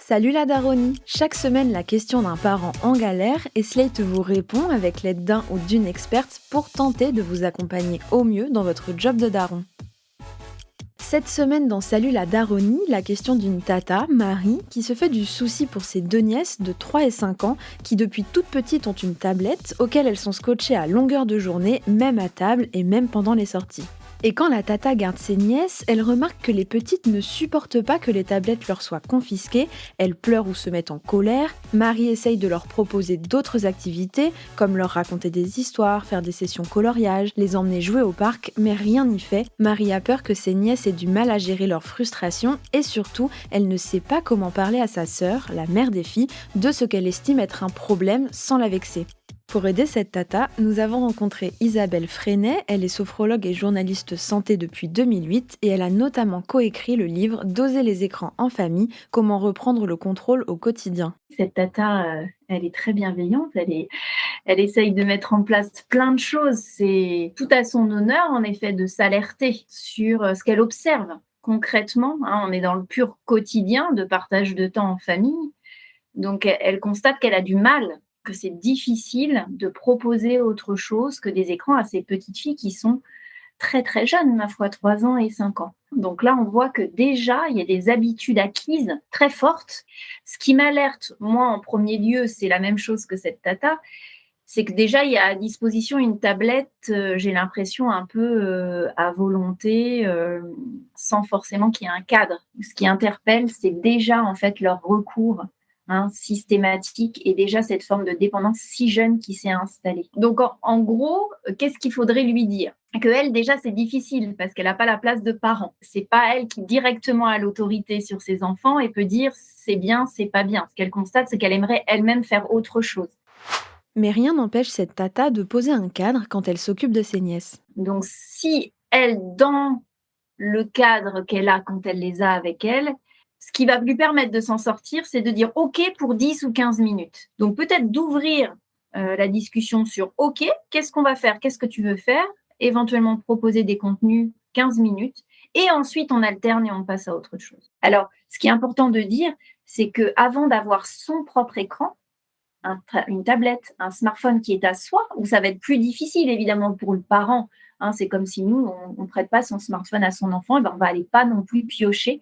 Salut la Daronie. Chaque semaine, la question d'un parent en galère et Slate vous répond avec l'aide d'un ou d'une experte pour tenter de vous accompagner au mieux dans votre job de daron. Cette semaine dans Salut la Daronie, la question d'une tata, Marie, qui se fait du souci pour ses deux nièces de 3 et 5 ans qui depuis toute petite ont une tablette auquel elles sont scotchées à longueur de journée, même à table et même pendant les sorties. Et quand la tata garde ses nièces, elle remarque que les petites ne supportent pas que les tablettes leur soient confisquées, elles pleurent ou se mettent en colère. Marie essaye de leur proposer d'autres activités, comme leur raconter des histoires, faire des sessions coloriage, les emmener jouer au parc, mais rien n'y fait. Marie a peur que ses nièces aient du mal à gérer leur frustration et surtout, elle ne sait pas comment parler à sa sœur, la mère des filles, de ce qu'elle estime être un problème sans la vexer. Pour aider cette tata, nous avons rencontré Isabelle Freinet, elle est sophrologue et journaliste santé depuis 2008 et elle a notamment coécrit le livre Doser les écrans en famille, comment reprendre le contrôle au quotidien. Cette tata, elle est très bienveillante, elle essaye de mettre en place plein de choses. C'est tout à son honneur, en effet, de s'alerter sur ce qu'elle observe concrètement. On est dans le pur quotidien de partage de temps en famille. Donc, elle constate qu'elle a du mal, que c'est difficile de proposer autre chose que des écrans à ces petites filles qui sont très très jeunes, ma foi, 3 ans et 5 ans. Donc là, on voit que déjà, il y a des habitudes acquises très fortes. Ce qui m'alerte, moi, en premier lieu, c'est la même chose que cette tata, c'est que déjà, il y a à disposition une tablette, j'ai l'impression un peu à volonté, sans forcément qu'il y ait un cadre. Ce qui interpelle, c'est déjà en fait leur recours systématique et déjà cette forme de dépendance si jeune qui s'est installée. Donc en gros, qu'est-ce qu'il faudrait lui dire? Que elle, déjà, c'est difficile parce qu'elle n'a pas la place de parent. C'est pas elle qui directement a l'autorité sur ses enfants et peut dire c'est bien, c'est pas bien. Ce qu'elle constate, c'est qu'elle aimerait elle-même faire autre chose. Mais rien n'empêche cette tata de poser un cadre quand elle s'occupe de ses nièces. Donc, si elle, dans le cadre qu'elle a quand elle les a avec elle, ce qui va lui permettre de s'en sortir, c'est de dire OK pour 10 ou 15 minutes. Donc, peut-être d'ouvrir la discussion sur OK, qu'est-ce qu'on va faire? Qu'est-ce que tu veux faire? Éventuellement proposer des contenus 15 minutes. Et ensuite, on alterne et on passe à autre chose. Alors, ce qui est important de dire, c'est qu'avant d'avoir son propre écran, une tablette, un smartphone qui est à soi, où ça va être plus difficile évidemment pour le parent. C'est comme si nous, on ne prête pas son smartphone à son enfant, et ben on va aller pas non plus piocher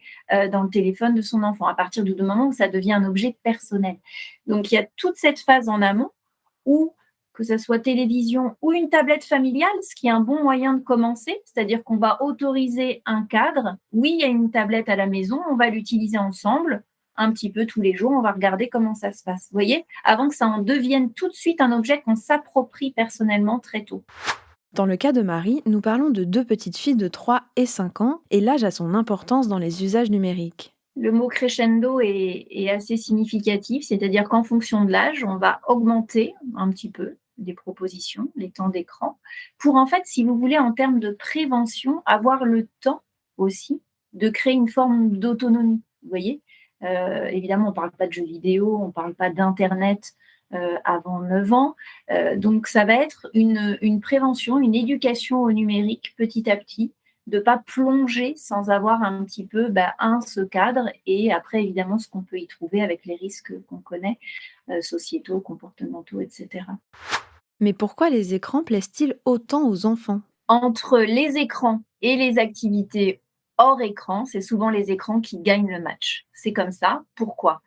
dans le téléphone de son enfant à partir du moment où ça devient un objet personnel. Donc il y a toute cette phase en amont où que ce soit télévision ou une tablette familiale, ce qui est un bon moyen de commencer, c'est-à-dire qu'on va autoriser un cadre. Oui, il y a une tablette à la maison, on va l'utiliser ensemble un petit peu tous les jours, on va regarder comment ça se passe. Vous voyez, avant que ça en devienne tout de suite un objet qu'on s'approprie personnellement très tôt. Dans le cas de Marie, nous parlons de deux petites filles de 3 et 5 ans et l'âge a son importance dans les usages numériques. Le mot crescendo est assez significatif, c'est-à-dire qu'en fonction de l'âge, on va augmenter un petit peu les propositions, les temps d'écran, pour en fait, si vous voulez, en termes de prévention, avoir le temps aussi de créer une forme d'autonomie. Vous voyez, évidemment, on ne parle pas de jeux vidéo, on ne parle pas d'internet avant 9 ans, donc ça va être une prévention, une éducation au numérique petit à petit, de ne pas plonger sans avoir un petit peu, ce cadre et après évidemment ce qu'on peut y trouver avec les risques qu'on connaît, sociétaux, comportementaux, etc. Mais pourquoi les écrans plaisent-ils autant aux enfants? Entre les écrans et les activités hors écran, c'est souvent les écrans qui gagnent le match. C'est comme ça. Pourquoi?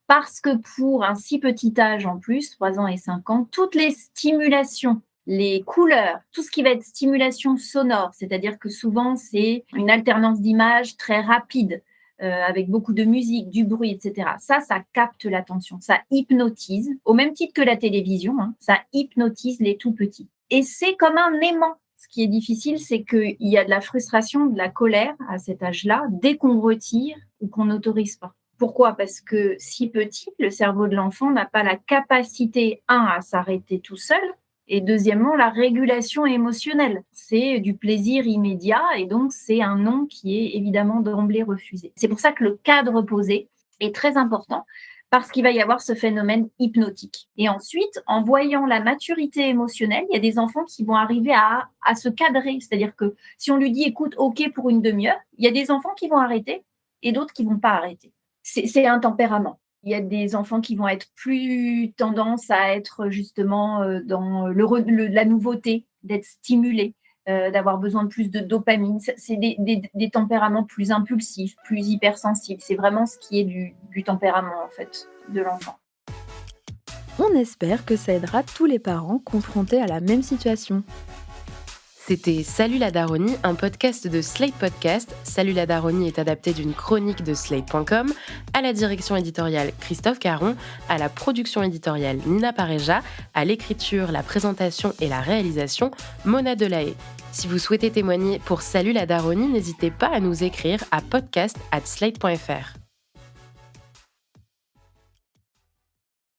Parce que pour un si petit âge en plus, 3 ans et 5 ans, toutes les stimulations, les couleurs, tout ce qui va être stimulation sonore, c'est-à-dire que souvent c'est une alternance d'images très rapide, avec beaucoup de musique, du bruit, etc. Ça capte l'attention, ça hypnotise, au même titre que la télévision, ça hypnotise les tout petits. Et c'est comme un aimant. Ce qui est difficile, c'est qu'il y a de la frustration, de la colère à cet âge-là, dès qu'on retire ou qu'on n'autorise pas. Pourquoi? Parce que si petit, le cerveau de l'enfant n'a pas la capacité, à s'arrêter tout seul, et deuxièmement, la régulation émotionnelle. C'est du plaisir immédiat et donc c'est un non qui est évidemment d'emblée refusé. C'est pour ça que le cadre posé est très important parce qu'il va y avoir ce phénomène hypnotique. Et ensuite, en voyant la maturité émotionnelle, il y a des enfants qui vont arriver à se cadrer. C'est-à-dire que si on lui dit, écoute, OK pour une demi-heure, il y a des enfants qui vont arrêter et d'autres qui ne vont pas arrêter. C'est un tempérament. Il y a des enfants qui vont être plus tendance à être justement, dans la nouveauté, d'être stimulés, d'avoir besoin de plus de dopamine. C'est des tempéraments plus impulsifs, plus hypersensibles. C'est vraiment ce qui est du tempérament, en fait, de l'enfant. On espère que ça aidera tous les parents confrontés à la même situation. C'était Salut la Daronie, un podcast de Slate Podcast. Salut la Daronie est adapté d'une chronique de Slate.com. À la direction éditoriale, Christophe Caron. À la production éditoriale, Nina Pareja. À l'écriture, la présentation et la réalisation, Mona Delahaye. Si vous souhaitez témoigner pour Salut la Daronie, n'hésitez pas à nous écrire à podcast@slate.fr.